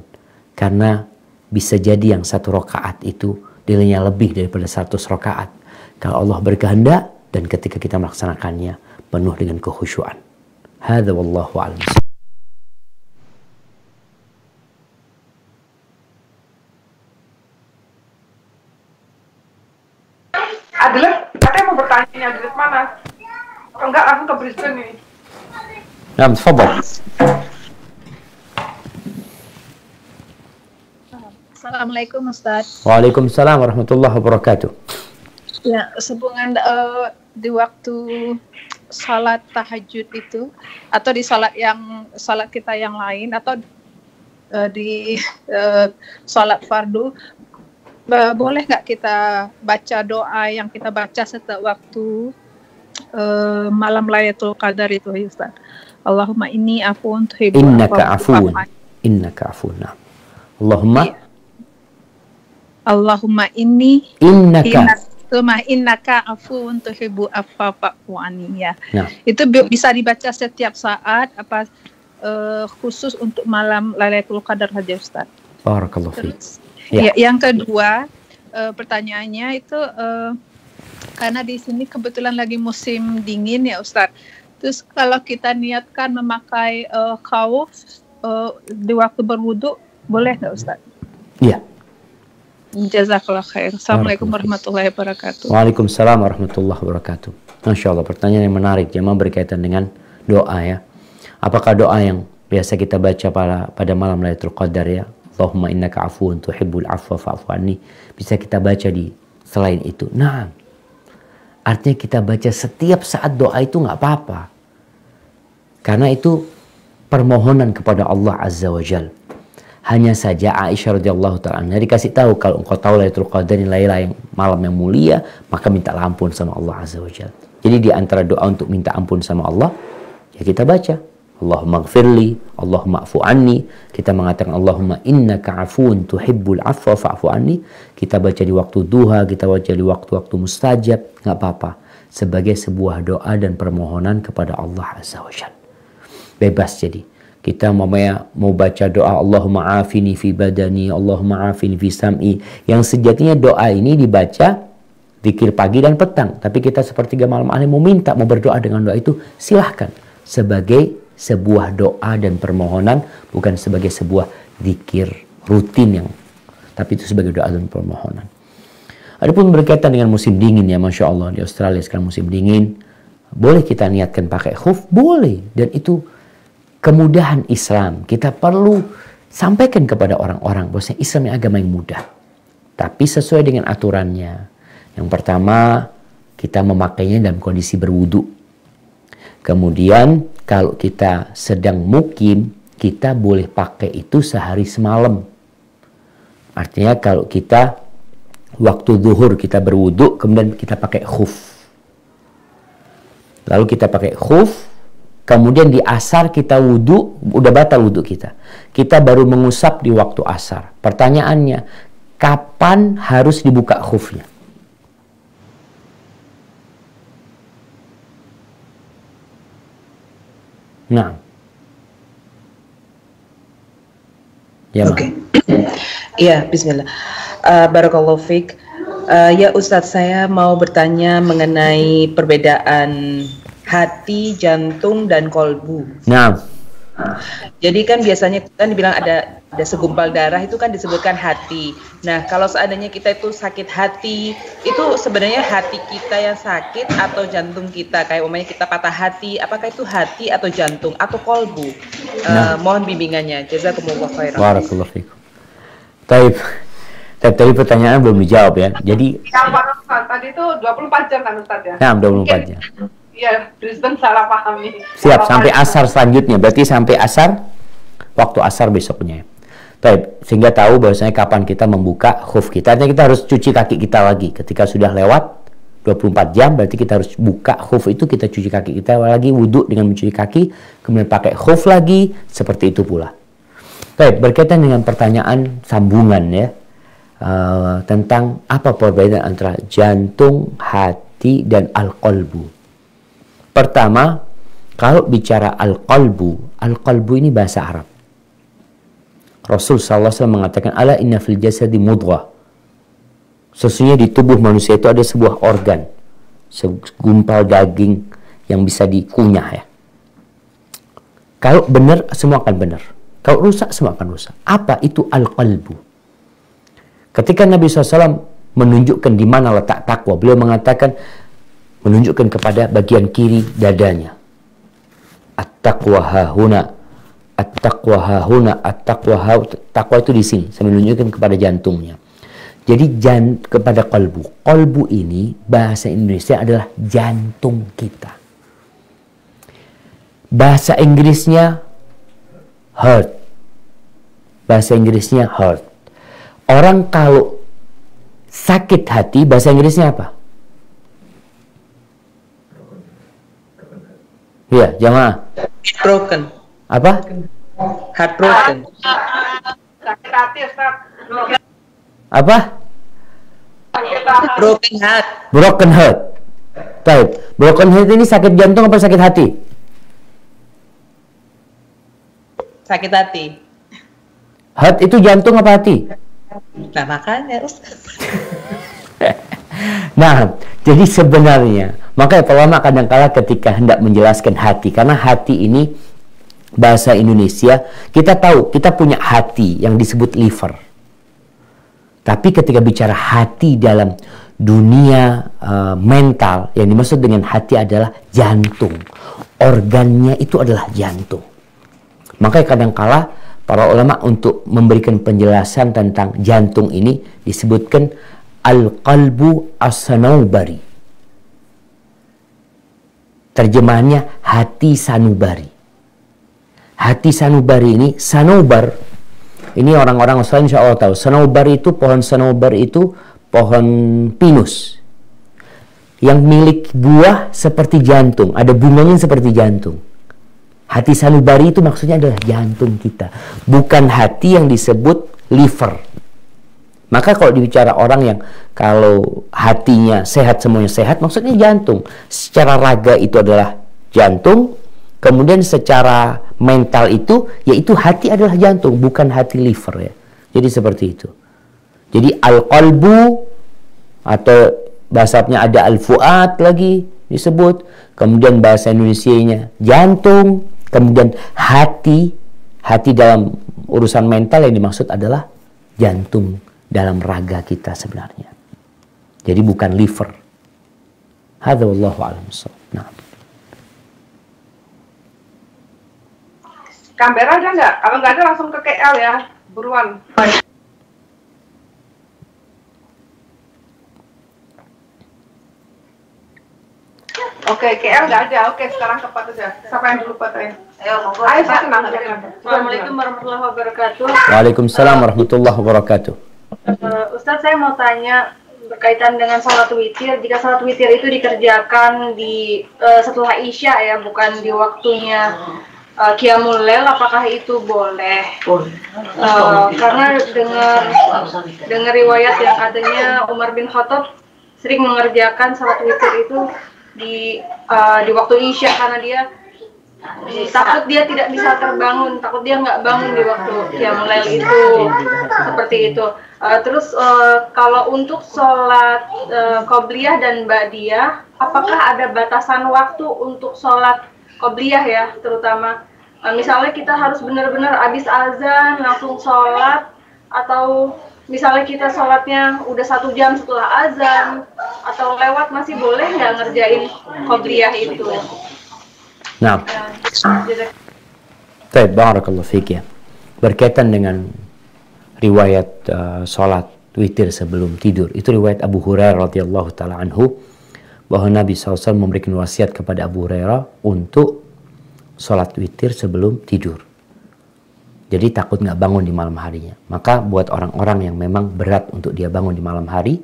Karena bisa jadi yang 1 rakaat itu nilainya lebih daripada 100 rakaat. Kalau Allah berkehendak dan ketika kita melaksanakannya penuh dengan kekhusyuan. Hadza wallahu a'lam. Adilet, katanya mau bertanya nih, Adilet mana? Kalau enggak langsung ke Brisbane nih. Nah, tafadhal. Assalamualaikum Ustaz. Waalaikumsalam warahmatullahi wabarakatuh. Ya, sehubungan di waktu salat tahajud itu, atau di salat kita yang lain, atau di salat fardu, boleh nggak kita baca doa yang kita baca setiap waktu malam Lailatul Qadar itu, Ustaz? Allahumma inni afuwun tuhibbul Innaka afuwun. Innaka afuwun. Allahumma inni innaka afuwun tuhibbu afwa fa'fu anni ya. Nah. Itu bisa dibaca setiap saat apa khusus untuk malam Lailatul Qadar saja, Ustaz? Barakallahu fiik. Ya, yang kedua, pertanyaannya itu karena di sini kebetulan lagi musim dingin ya, Ustaz. Terus kalau kita niatkan memakai khauf di waktu berwudu, boleh nggak, Ustaz? Iya. Jazakallah khair. Assalamualaikum warahmatullahi wabarakatuh. Waalaikumsalam warahmatullahi wabarakatuh. Masya Allah, pertanyaan yang menarik. Jemaah berkaitan dengan doa ya. Apakah doa yang biasa kita baca pada malam Lailatul Qadar ya? Allahumma innaka afuwun tuhibbul afwa fa'fu anni. Bisa kita baca di selain itu? Nah, artinya kita baca setiap saat doa itu nggak apa-apa. Karena itu permohonan kepada Allah Azza wa Jal. Hanya saja Aisyah radhiyallahu ta'ala anha dikasih tahu, kalau engkau tahu Lailatul Qadar ini malam yang mulia, maka mintalah ampun sama Allah Azza wa Jalla. Jadi di antara doa untuk minta ampun sama Allah, ya kita baca Allahumma gfirli, Allahumma afu anni. Kita mengatakan Allahumma innaka afuun tuhibbul afwa fa'fu anni. Kita baca di waktu duha, kita baca di waktu-waktu mustajab, nggak apa-apa. Sebagai sebuah doa dan permohonan kepada Allah Azza wa Jalla. Bebas jadi. Kita mau baca doa Allahumma afini fi badani, Allahumma afini fi sam'i. Yang sejatinya doa ini dibaca zikir pagi dan petang. Tapi kita sepertiga malam akhir mau berdoa dengan doa itu, silahkan. Sebagai sebuah doa dan permohonan, bukan sebagai sebuah zikir rutin tapi itu sebagai doa dan permohonan. Adapun berkaitan dengan musim dingin ya, Masya Allah, di Australia sekarang musim dingin. Boleh kita niatkan pakai khuf? Boleh. Dan itu kemudahan Islam. Kita perlu sampaikan kepada orang-orang bahwasanya Islam ini agama yang mudah. Tapi sesuai dengan aturannya. Yang pertama, kita memakainya dalam kondisi berwudu. Kemudian, kalau kita sedang mukim, kita boleh pakai itu sehari semalam. Artinya kalau kita waktu zuhur kita berwudu, kemudian kita pakai khuf. Lalu kita pakai khuf, kemudian di asar kita wudu, udah batal wudu kita. Kita baru mengusap di waktu asar. Pertanyaannya, kapan harus dibuka khufnya? Nah, Ya, Oke. Iya, bismillah. Barakallahu fiik. Ya Ustadz, saya mau bertanya mengenai perbedaan hati, jantung, dan kolbu. Nah, Jadi kan biasanya kan dibilang ada segumpal darah itu kan disebutkan hati. Nah, kalau seandainya kita itu sakit hati, itu sebenarnya hati kita yang sakit atau jantung kita? Kayak umpamanya kita patah hati, apakah itu hati atau jantung atau kolbu? Mohon bimbingannya. Jazakumullah khairan. barakallahu fikum. Taib. Tadi pertanyaan belum dijawab ya. Jadi Yang Pak Ustaz, tadi itu 24 jam kan Ustaz ya? nah, 24 jam. Iya, Brisbane salah pahami. Siap, sampai asar selanjutnya. Berarti sampai asar, waktu asar besoknya. Baik, sehingga tahu bahwasanya kapan kita membuka khuf kita. Artinya kita harus cuci kaki kita lagi. Ketika sudah lewat 24 jam, berarti kita harus buka khuf itu, kita cuci kaki kita lagi, wudhu dengan mencuci kaki, kemudian pakai khuf lagi, seperti itu pula. Baik, berkaitan dengan pertanyaan sambungan ya, tentang apa perbedaan antara jantung, hati, dan al-qalbu. Pertama, kalau bicara al-qalbu ini bahasa Arab. Rasul SAW mengatakan, ala inna fil jasadi mudghah. Sesungguhnya di tubuh manusia itu ada sebuah organ, segumpal daging yang bisa dikunyah ya. Kalau benar, semua akan benar. Kalau rusak, semua akan rusak. Apa itu al-qalbu? Ketika Nabi SAW menunjukkan di mana letak takwa, beliau mengatakan, menunjukkan kepada bagian kiri dadanya. At-taqwa hahuna, at-taqwa hahuna, at-taqwa hahuna. Takwa itu di sini, saya menunjukkan kepada jantungnya. Jadi kepada qalbu. Qalbu ini bahasa Indonesia adalah jantung kita. Bahasa Inggrisnya heart. Bahasa Inggrisnya heart. Orang kalau sakit hati, bahasa Inggrisnya apa? Iya, jamaah. Broken. Apa? Heartbroken. Sakit hati Ustaz. Apa? Broken heart. Broken heart. Baik. Broken heart ini sakit jantung apa sakit hati? Sakit hati. Heart itu jantung apa hati? Nah, makanya Ustaz. Nah, jadi sebenarnya, makanya ulama kadang-kala ketika hendak menjelaskan hati, karena hati ini bahasa Indonesia, kita tahu kita punya hati yang disebut liver. Tapi ketika bicara hati dalam dunia mental, yang dimaksud dengan hati adalah jantung. Organnya itu adalah jantung. Makanya kadang-kala para ulama untuk memberikan penjelasan tentang jantung ini disebutkan al-qalbu as-sanubari. Terjemahannya hati sanubari. Hati sanubari ini, sanubar, ini orang-orang Australia insya Allah tahu. Sanubar itu, pohon sanubar itu pohon pinus yang milik buah seperti jantung, ada bunganya seperti jantung. Hati sanubari itu maksudnya adalah jantung kita, bukan hati yang disebut liver. Maka kalau dibicara orang yang kalau hatinya sehat, semuanya sehat, maksudnya jantung. Secara raga itu adalah jantung, kemudian secara mental itu, yaitu hati adalah jantung, bukan hati liver ya. Jadi seperti itu. Jadi al-qalbu, atau bahasanya ada al-fuad lagi disebut, kemudian bahasa Indonesianya jantung, kemudian hati. Hati dalam urusan mental yang dimaksud adalah jantung dalam raga kita sebenarnya. Jadi bukan liver. Hadza wallahu a'lam. Nah. Canberra ada nggak? Kalau nggak ada langsung ke KL ya, buruan. Oke, KL nggak ada. Oke, sekarang tepat aja. Siapa yang dulu patahnya? Ayo, monggo. Ayo, silakan. Assalamualaikum warahmatullahi wabarakatuh. Waalaikumsalam warahmatullahi wabarakatuh. Ustadz, saya mau tanya berkaitan dengan sholat witir. Jika sholat witir itu dikerjakan di setelah Isya ya, bukan di waktunya Qiyamul Lail, apakah itu boleh? Karena dengar riwayat yang katanya Umar bin Khattab sering mengerjakan sholat witir itu di waktu Isya, karena dia takut dia tidak bisa terbangun, takut dia nggak bangun di waktu qiyamul lail itu, seperti itu. Terus kalau untuk sholat qobliyah dan ba'diyah, apakah ada batasan waktu untuk sholat qobliyah ya, terutama misalnya kita harus benar-benar habis azan langsung sholat, atau misalnya kita sholatnya udah 1 jam setelah azan atau lewat, masih boleh nggak ngerjain qobliyah itu? Nah, baik, barakallahu fiik ya. Berkaitan dengan riwayat sholat witir sebelum tidur, itu riwayat Abu Hurairah radhiyallahu taala anhu, bahwa Nabi SAW memberikan wasiat kepada Abu Hurairah untuk sholat witir sebelum tidur. Jadi takut nggak bangun di malam harinya. Maka buat orang-orang yang memang berat untuk dia bangun di malam hari,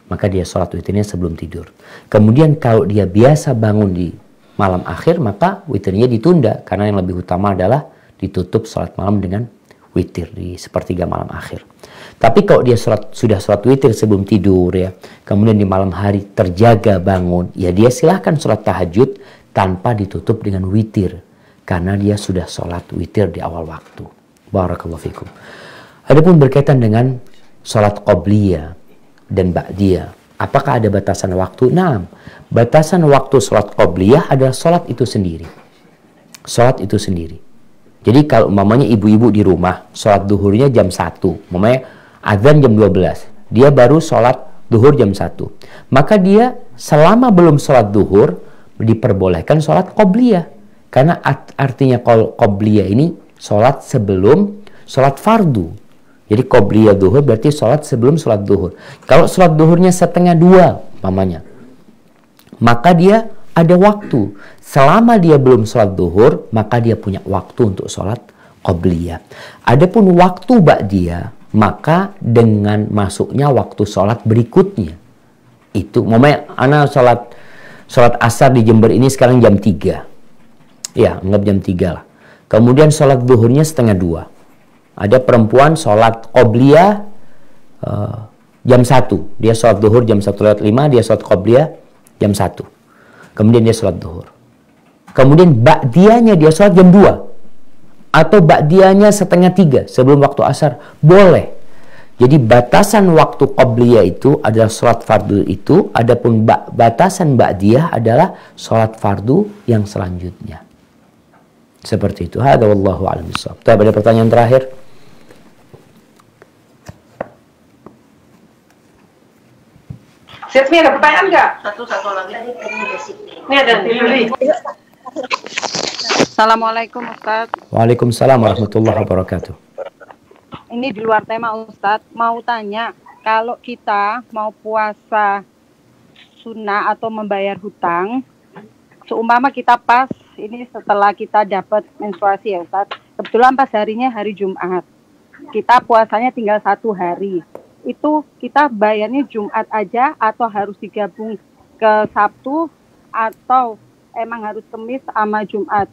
maka dia sholat witirnya sebelum tidur. Kemudian kalau dia biasa bangun di malam akhir, maka witirnya ditunda, karena yang lebih utama adalah ditutup sholat malam dengan witir di sepertiga malam akhir. Tapi kalau dia sudah sholat witir sebelum tidur ya, kemudian di malam hari terjaga bangun, ya dia silahkan sholat tahajud tanpa ditutup dengan witir, karena dia sudah sholat witir di awal waktu. Barakallahu fikum. Adapun berkaitan dengan sholat qobliyah dan ba'diyah, apakah ada batasan waktu? Nah, batasan waktu sholat qobliyah adalah sholat itu sendiri. Sholat itu sendiri. Jadi kalau umpamanya ibu-ibu di rumah, sholat duhurnya jam 1, umpamanya azan jam 12, dia baru sholat duhur jam 1. Maka dia selama belum sholat duhur, diperbolehkan sholat qobliyah. Karena artinya qobliyah ini sholat sebelum sholat fardu. Jadi qobliyah duhur berarti sholat sebelum sholat duhur. Kalau sholat duhurnya 1:30 umpamanya, maka dia ada waktu. Selama dia belum sholat duhur, maka dia punya waktu untuk sholat qobliyah. Adapun waktu ba'diyah, maka dengan masuknya waktu sholat berikutnya. Itu, umpamanya ana sholat asar di Jember ini sekarang jam 3. Ya, anggap jam 3 lah. Kemudian sholat duhurnya 1:30. Ada perempuan sholat qobliyah jam 1. Dia sholat duhur jam 1:05, dia sholat qobliyah jam 1. Kemudian dia sholat duhur. Kemudian ba'diyahnya dia sholat jam 2. Atau ba'diyahnya 2:30 sebelum waktu asar. Boleh. Jadi batasan waktu qobliyah itu adalah sholat fardu itu. Adapun batasan ba'diyah adalah sholat fardu yang selanjutnya. Seperti itu. Hadza wallahu a'lam bishawab. Ada pertanyaan terakhir? Sitmi, ada pertanyaan nggak? Satu lagi. Ini ada Yuli. Assalamualaikum Ustaz. Waalaikumsalam warahmatullahi wabarakatuh. Ini di luar tema Ustaz, mau tanya, kalau kita mau puasa sunnah atau membayar hutang, seumpama kita pas ini setelah kita dapat menstruasi ya Ustaz, kebetulan pas harinya hari Jumat, kita puasanya tinggal 1 hari, itu kita bayarnya Jumat aja atau harus digabung ke Sabtu atau emang harus Kamis sama Jumat?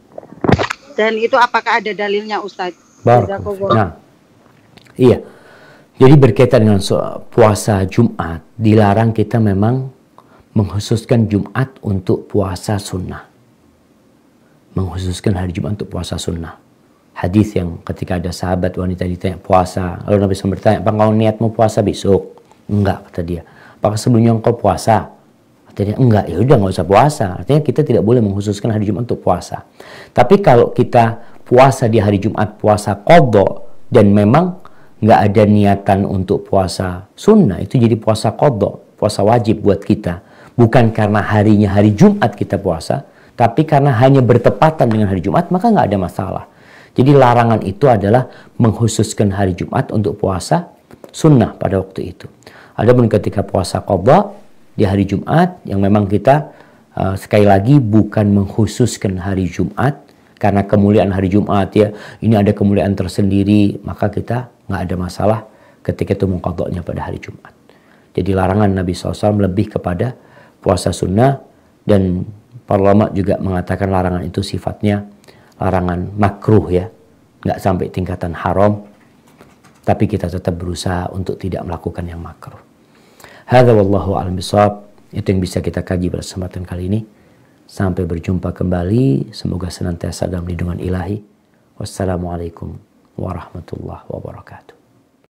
Dan itu apakah ada dalilnya Ustaz? Nah, iya. Jadi berkaitan dengan puasa Jumat, dilarang kita memang mengkhususkan Jumat untuk puasa sunnah. Mengkhususkan hari Jumat untuk puasa sunnah. Hadis yang ketika ada sahabat wanita ditanya puasa, lalu Nabi SAW bertanya, apa kau niatmu puasa besok? Enggak, kata dia. Apakah sebelumnya engkau puasa? Kata dia, enggak. Ya udah, nggak usah puasa. Artinya kita tidak boleh mengkhususkan hari Jumat untuk puasa. Tapi kalau kita puasa di hari Jumat, puasa qadha, dan memang nggak ada niatan untuk puasa sunnah, itu jadi puasa qadha, puasa wajib buat kita. Bukan karena harinya hari Jumat kita puasa, tapi karena hanya bertepatan dengan hari Jumat, maka nggak ada masalah. Jadi larangan itu adalah mengkhususkan hari Jumat untuk puasa sunnah pada waktu itu. Adapun ketika puasa qadha di hari Jumat, yang memang kita sekali lagi bukan mengkhususkan hari Jumat, karena kemuliaan hari Jumat ya, ini ada kemuliaan tersendiri, maka kita nggak ada masalah ketika itu mengqadhanya pada hari Jumat. Jadi larangan Nabi SAW lebih kepada puasa sunnah, dan para ulama juga mengatakan larangan itu sifatnya larangan makruh ya, nggak sampai tingkatan haram, tapi kita tetap berusaha untuk tidak melakukan yang makruh. Hadza wallahu a'lam bishawab. Itu yang bisa kita kaji pada kesempatan kali ini. Sampai berjumpa kembali. Semoga senantiasa dalam lindungan ilahi. Wassalamualaikum warahmatullahi wabarakatuh.